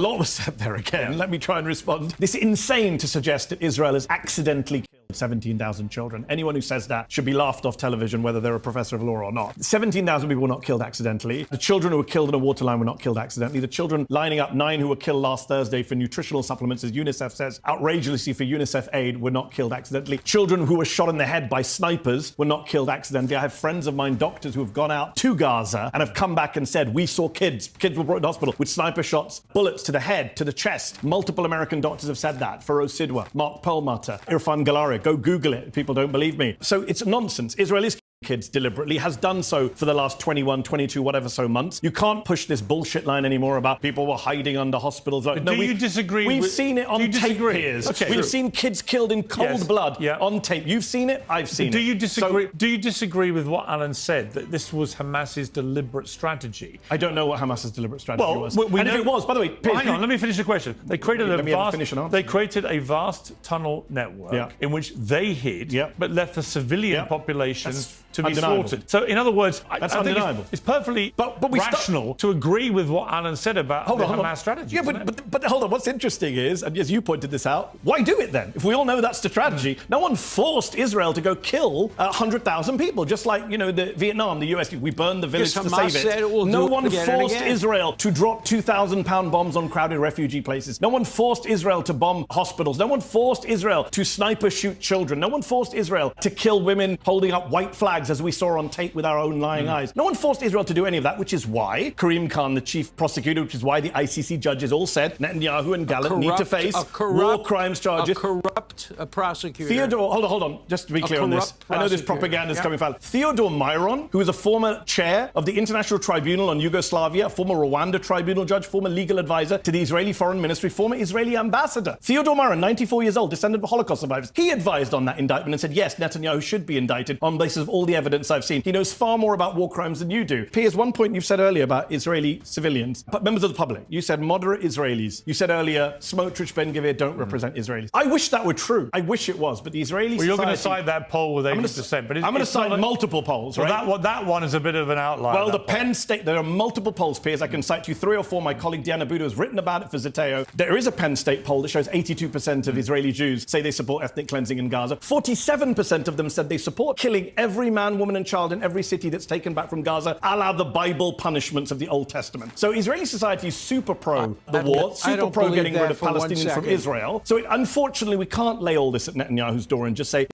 A lot was said there again. Let me try and respond. It's insane to suggest that Israel has accidentally killed 17,000 children. Anyone who says that should be laughed off television, whether they're a professor of law or not. 17,000 people were not killed accidentally. The children who were killed in a waterline were not killed accidentally. The children lining up, 9 who were killed last Thursday for nutritional supplements, as UNICEF says, outrageously for UNICEF aid, were not killed accidentally. Children who were shot in the head by snipers were not killed accidentally. I have friends of mine, doctors, who have gone out to Gaza and have come back and said, we saw kids were brought to hospital with sniper shots, bullets to the head, to the chest. Multiple American doctors have said that. Feroz Sidwa, Mark Perlmutter, Irfan Galaria. Go Google it if people don't believe me. So it's nonsense. Israel is kids deliberately, has done so for the last 21, 22, whatever so months. You can't push this bullshit line anymore about people were hiding under hospitals. No, do you disagree? We've seen it on tape, Piers. Okay, we've seen kids killed in cold blood on tape. You've seen it, I've seen it. Do you disagree? Do you disagree with what Alan said, that this was Hamas's deliberate strategy? I don't know what Hamas's deliberate strategy was. And if it was, by the way, Piers, hang on, let me finish the question. They created a vast tunnel network in which they hid, but left the civilian population to be slaughtered. So, in other words, I think it's perfectly rational to agree with what Alan said about the Hamas strategy. Yeah, but hold on. What's interesting is, and as you pointed this out, why do it then? If we all know that's the strategy, no one forced Israel to go kill 100,000 people, just like, you know, the Vietnam, the US, we burned the village to save it. No one forced Israel to drop 2,000-pound bombs on crowded refugee places. No one forced Israel to bomb hospitals. No one forced Israel to sniper shoot children. No one forced Israel to kill women holding up white flags, as we saw on tape with our own lying eyes. No one forced Israel to do any of that, which is why Karim Khan, the chief prosecutor, which is why the ICC judges all said Netanyahu and Gallant need to face war crimes charges. A corrupt prosecutor. Theodore, hold on, just to be clear on this. I know this propaganda is coming out. Theodore Myron, who is a former chair of the International Tribunal on Yugoslavia, former Rwanda tribunal judge, former legal advisor to the Israeli Foreign Ministry, former Israeli ambassador. Theodore Myron, 94 years old, descendant of Holocaust survivors. He advised on that indictment and said, yes, Netanyahu should be indicted on the basis of all the evidence I've seen. He knows far more about war crimes than you do. Piers, one point you've said earlier about Israeli civilians, members of the public. You said moderate Israelis. You said earlier Smotrich, Ben-Gvir don't represent Israelis. I wish that were true. I wish it was, but the Israeli you're going to cite that poll with 80%, but I'm going to cite multiple polls, right? That one is a bit of an outlier. Well, the Penn State, there are multiple polls, Piers. I can cite you 3 or 4. My colleague Diana Budo has written about it for Zeteo. There is a Penn State poll that shows 82% of Israeli Jews say they support ethnic cleansing in Gaza. 47% of them said they support killing every man, woman and child in every city that's taken back from Gaza, a la the Bible punishments of the Old Testament. So Israeli society is super pro the war, super pro getting rid of Palestinians from Israel. So unfortunately, we can't lay all this at Netanyahu's door and just say,